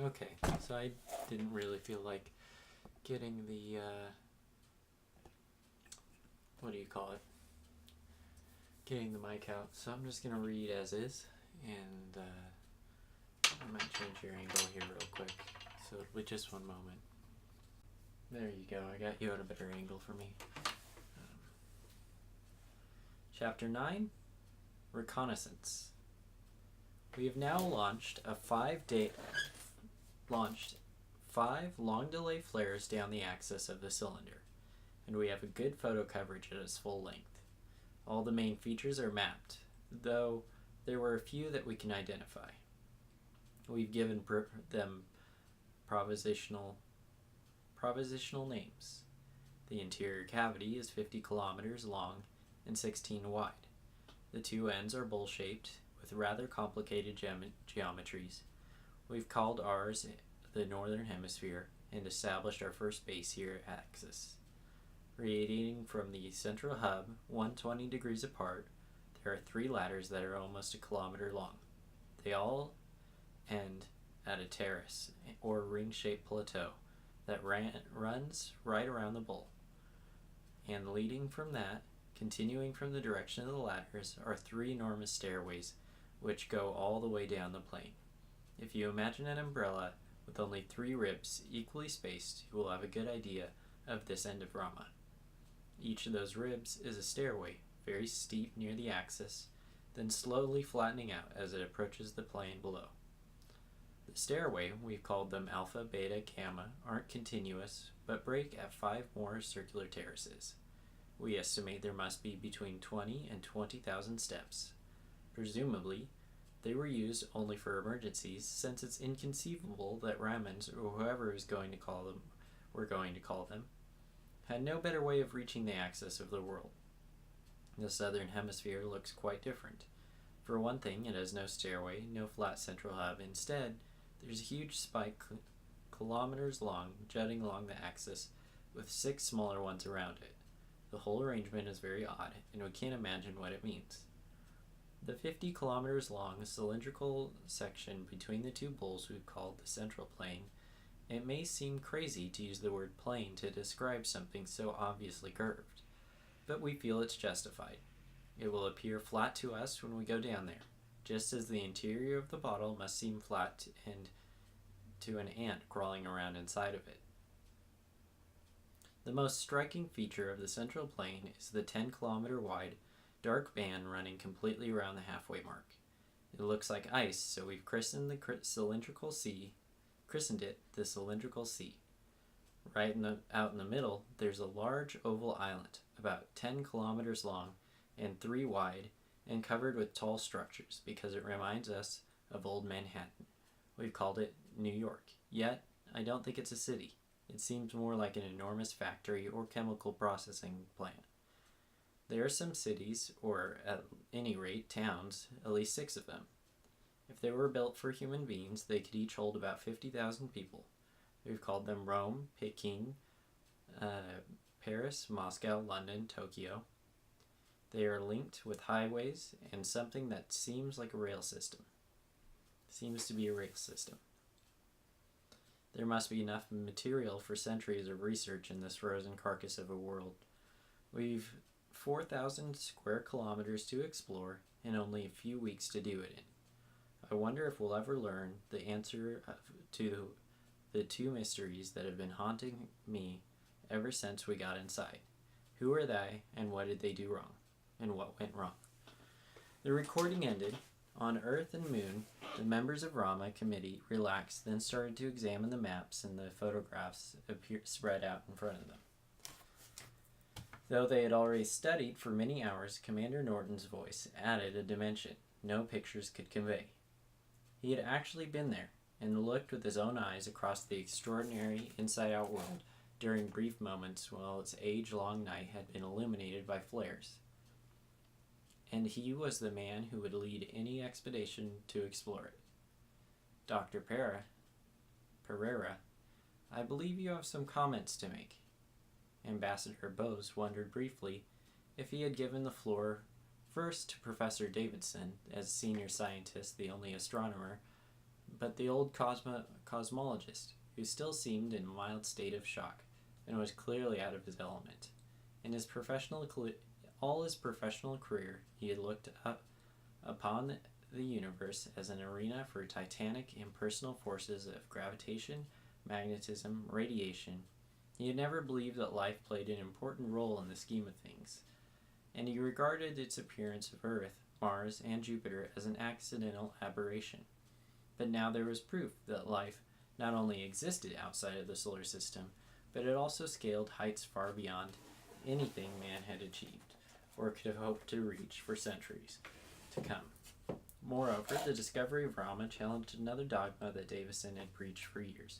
Okay, so I didn't really feel like getting the, what do you call it? Getting the mic out. So I'm just going to read as is, and I might change your angle here real quick. So with just one moment. There you go, I got you at a better angle for me. Chapter 9, Reconnaissance. We have now launched 5 long delay flares down the axis of the cylinder, and we have a good photo coverage at its full length. All the main features are mapped, though there were a few that we can identify. We've given them propositional names. The interior cavity is 50 kilometers long and 16 wide. The two ends are bowl-shaped with rather complicated geometries. We've called ours the Northern Hemisphere and established our first base here at Axis. Radiating from the central hub, 120 degrees apart, there are 3 ladders that are almost a kilometer long. They all end at a terrace or ring-shaped plateau that runs right around the bowl. And leading from that, continuing from the direction of the ladders, are 3 enormous stairways which go all the way down the plane. If you imagine an umbrella with only 3 ribs equally spaced, you will have a good idea of this end of Rama. Each of those ribs is a stairway, very steep near the axis, then slowly flattening out as it approaches the plane below. The stairway, we've called them alpha, beta, gamma, aren't continuous, but break at 5 more circular terraces. We estimate there must be between 20 and 20,000 steps. Presumably, they were used only for emergencies, since it's inconceivable that Ramans, or whoever is going to call them, had no better way of reaching the axis of the world. The southern hemisphere looks quite different. For one thing, it has no stairway, no flat central hub. Instead, there's a huge spike kilometers long jutting along the axis with 6 smaller ones around it. The whole arrangement is very odd, and we can't imagine what it means. The 50 kilometers long cylindrical section between the 2 bowls we've called the central plane. It may seem crazy to use the word plane to describe something so obviously curved, but we feel it's justified. It will appear flat to us when we go down there, just as the interior of the bottle must seem flat and to an ant crawling around inside of it. The most striking feature of the central plane is the 10-kilometer wide dark band running completely around the halfway mark. It looks like ice, so we've christened it the cylindrical sea. Right out in the middle, there's a large oval island, about 10 kilometers long and 3 wide, and covered with tall structures because it reminds us of old Manhattan. We've called it New York, yet I don't think it's a city. It seems more like an enormous factory or chemical processing plant. There are some cities, or at any rate towns, at least 6 of them. If they were built for human beings, they could each hold about 50,000 people. We've called them Rome, Peking, Paris, Moscow, London, Tokyo. They are linked with highways and something that seems like a rail system. Seems to be a rail system. There must be enough material for centuries of research in this frozen carcass of a world. We've 4,000 square kilometers to explore and only a few weeks to do it in. I wonder if we'll ever learn the answer to the 2 mysteries that have been haunting me ever since we got inside. Who are they, and what did they do wrong? And what went wrong? The recording ended. On Earth and Moon, the members of Rama committee relaxed, then started to examine the maps and the photographs spread out in front of them. Though they had already studied for many hours, Commander Norton's voice added a dimension no pictures could convey. He had actually been there and looked with his own eyes across the extraordinary inside-out world during brief moments while its age-long night had been illuminated by flares. And he was the man who would lead any expedition to explore it. Dr. Pereira, I believe you have some comments to make. Ambassador Bose wondered briefly if he had given the floor first to Professor Davidson as senior scientist, the only astronomer but the old cosmologist, who still seemed in a mild state of shock and was clearly out of his element. In his all his professional career, he had looked up upon the universe as an arena for titanic impersonal forces of gravitation, magnetism, radiation. He had never believed that life played an important role in the scheme of things, and he regarded its appearance of Earth, Mars, and Jupiter as an accidental aberration. But now there was proof that life not only existed outside of the solar system, but it also scaled heights far beyond anything man had achieved or could have hoped to reach for centuries to come. Moreover, the discovery of Rama challenged another dogma that Davison had preached for years.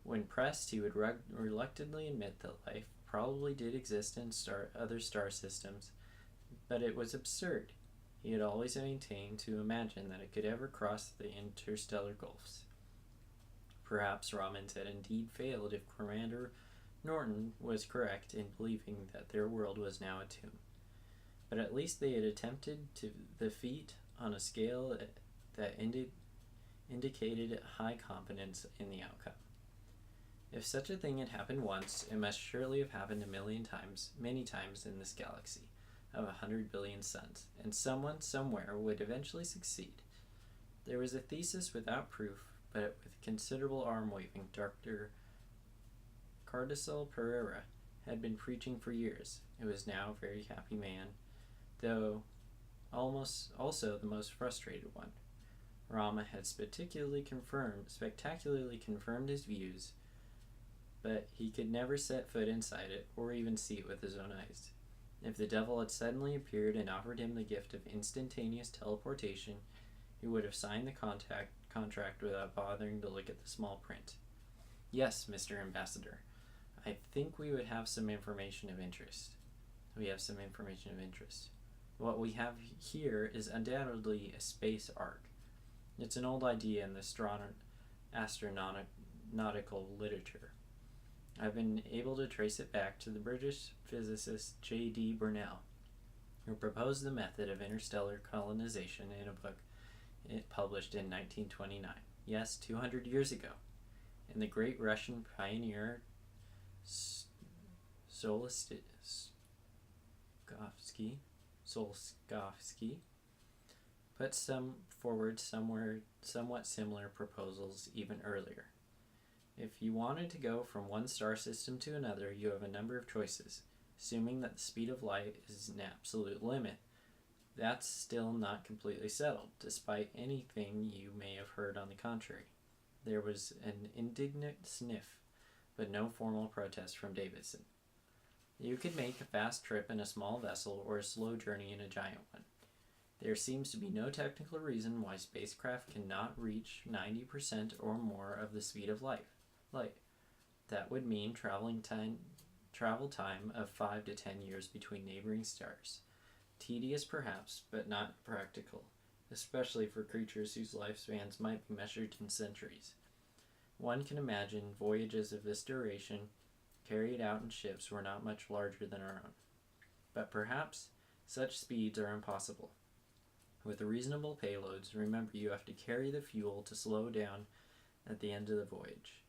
When pressed, he would reluctantly admit that life probably did exist in other star systems, but it was absurd. He had always maintained to imagine that it could ever cross the interstellar gulfs. Perhaps Rama9 had indeed failed if Commander Norton was correct in believing that their world was now a tomb. But at least they had attempted the feat on a scale that indicated high confidence in the outcome. If such a thing had happened once, it must surely have happened a million times, many times in this galaxy of 100 billion suns, and someone somewhere would eventually succeed. There was a thesis without proof, but with considerable arm-waving. Dr. Cardicel Pereira had been preaching for years. It was now a very happy man, though almost also the most frustrated one. Rama had spectacularly confirmed his views, but he could never set foot inside it or even see it with his own eyes. If the devil had suddenly appeared and offered him the gift of instantaneous teleportation, he would have signed the contract without bothering to look at the small print. Yes, Mr. Ambassador, I think we would have some information of interest. What we have here is undoubtedly a space ark. It's an old idea in the astronautical literature. I've been able to trace it back to the British physicist J.D. Burnell, who proposed the method of interstellar colonization in a book published in 1929. Yes, 200 years ago. And the great Russian pioneer Solskovsky put forward somewhat similar proposals even earlier. If you wanted to go from one star system to another, you have a number of choices. Assuming that the speed of light is an absolute limit, that's still not completely settled, despite anything you may have heard on the contrary. There was an indignant sniff, but no formal protest from Davidson. You could make a fast trip in a small vessel or a slow journey in a giant one. There seems to be no technical reason why spacecraft cannot reach 90% or more of the speed of light. That would mean travel time of 5 to 10 years between neighboring stars. Tedious perhaps, but not practical, especially for creatures whose lifespans might be measured in centuries. One can imagine voyages of this duration carried out in ships were not much larger than our own. But perhaps such speeds are impossible. With reasonable payloads, remember you have to carry the fuel to slow down at the end of the voyage.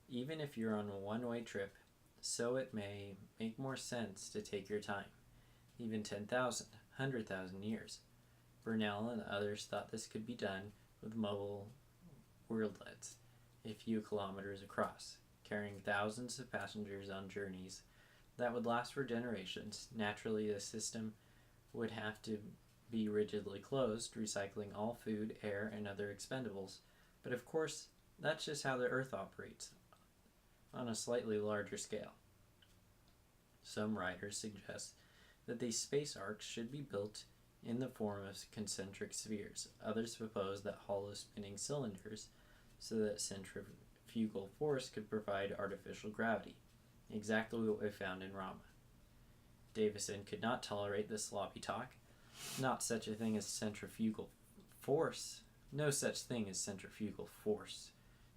Even if you're on a one-way trip, so it may make more sense to take your time, even 10,000, 100,000 years. Burnell and others thought this could be done with mobile worldlets a few kilometers across, carrying thousands of passengers on journeys that would last for generations. Naturally, the system would have to be rigidly closed, recycling all food, air, and other expendables. But of course, that's just how the Earth operates, on a slightly larger scale. Some writers suggest that these space arcs should be built in the form of concentric spheres. Others propose that hollow spinning cylinders, so that centrifugal force could provide artificial gravity, exactly what we found in Rama. Davison could not tolerate this sloppy talk. Not such a thing as centrifugal force. No such thing as centrifugal force.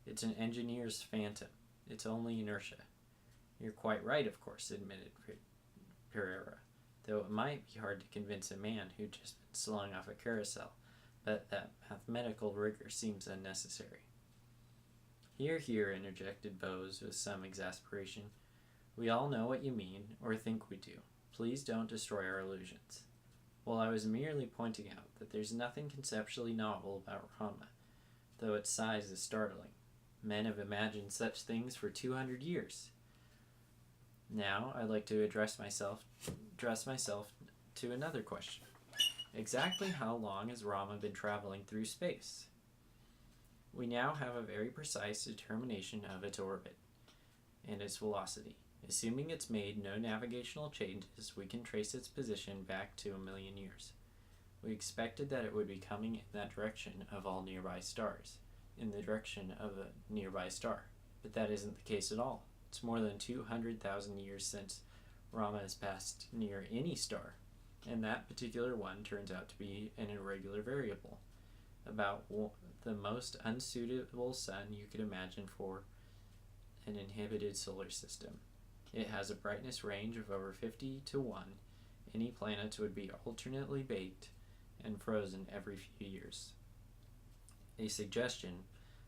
It's an engineer's phantom. It's only inertia. You're quite right, of course, admitted Pereira, though it might be hard to convince a man who'd just been slung off a carousel, but that mathematical rigor seems unnecessary. Hear, hear, interjected Bose with some exasperation. We all know what you mean, or think we do. Please don't destroy our illusions. Well, I was merely pointing out that there's nothing conceptually novel about Rama, though its size is startling. Men have imagined such things for 200 years. Now, I'd like to address myself to another question. Exactly how long has Rama been traveling through space? We now have a very precise determination of its orbit and its velocity. Assuming it's made no navigational changes, we can trace its position back to 1 million years. We expected that it would be coming in that direction of all nearby stars, in the direction of a nearby star, but that isn't the case at all. It's more than 200,000 years since Rama has passed near any star, and that particular one turns out to be an irregular variable, about the most unsuitable sun you could imagine for an inhabited solar system. It has a brightness range of over 50 to 1. Any planets would be alternately baked and frozen every few years. A suggestion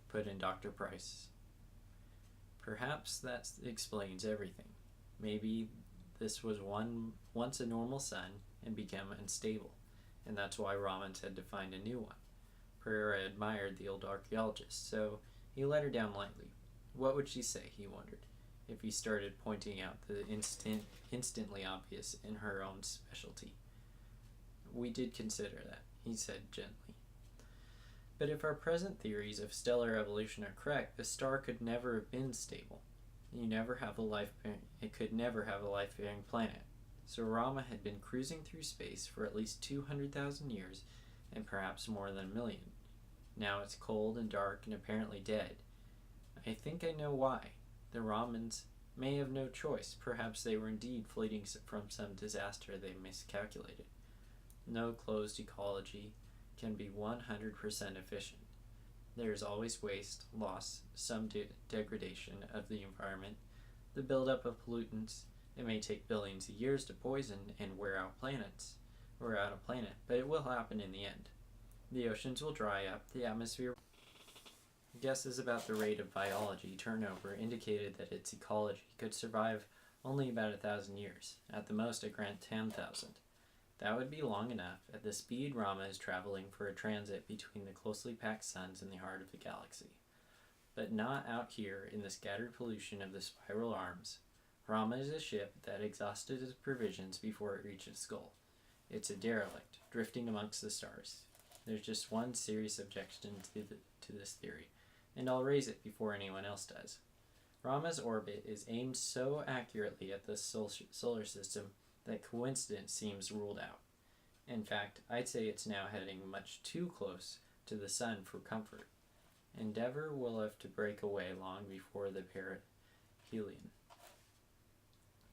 put in Dr. Price. Perhaps that explains everything. Maybe this was once a normal sun and became unstable, and that's why Raman had to find a new one. Pereira admired the old archaeologist, so he let her down lightly. What would she say, he wondered, if he started pointing out the instantly obvious in her own specialty? We did consider that, he said gently. But if our present theories of stellar evolution are correct, the star could never have been stable. It could never have a life-bearing planet. So Rama had been cruising through space for at least 200,000 years, and perhaps more than 1 million. Now it's cold and dark and apparently dead. I think I know why. The Ramans may have no choice. Perhaps they were indeed fleeing from some disaster they miscalculated. No closed ecology can be 100% efficient. There is always waste, loss, some degradation of the environment, the buildup of pollutants. It may take billions of years to poison and wear out a planet, but it will happen in the end. The oceans will dry up, the atmosphere. Guesses about the rate of biology turnover indicated that its ecology could survive only about 1,000 years, at the most a grand 10,000. That would be long enough at the speed Rama is traveling for a transit between the closely packed suns in the heart of the galaxy. But not out here in the scattered pollution of the spiral arms. Rama is a ship that exhausted its provisions before it reached its goal. It's a derelict, drifting amongst the stars. There's just one serious objection to this theory, and I'll raise it before anyone else does. Rama's orbit is aimed so accurately at the solar system that coincidence seems ruled out. In fact, I'd say it's now heading much too close to the sun for comfort. Endeavour will have to break away long before the perihelion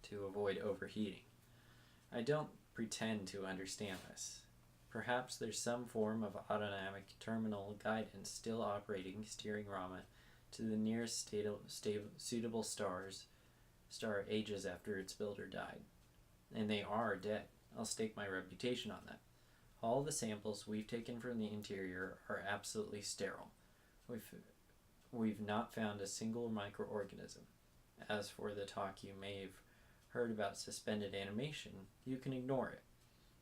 to avoid overheating. I don't pretend to understand this. Perhaps there's some form of autonomic terminal guidance still operating, steering Rama to the nearest suitable star ages after its builder died. And they are dead. I'll stake my reputation on that. All the samples we've taken from the interior are absolutely sterile. We've not found a single microorganism. As for the talk you may have heard about suspended animation, you can ignore it.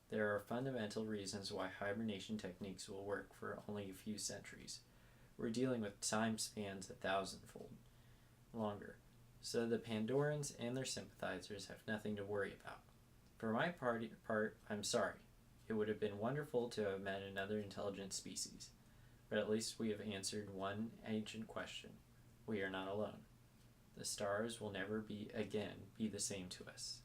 There are fundamental reasons why hibernation techniques will work for only a few centuries. We're dealing with time spans 1,000-fold longer, so the Pandorans and their sympathizers have nothing to worry about. For my part, I'm sorry. It would have been wonderful to have met another intelligent species, but at least we have answered one ancient question. We are not alone. The stars will never be the same to us.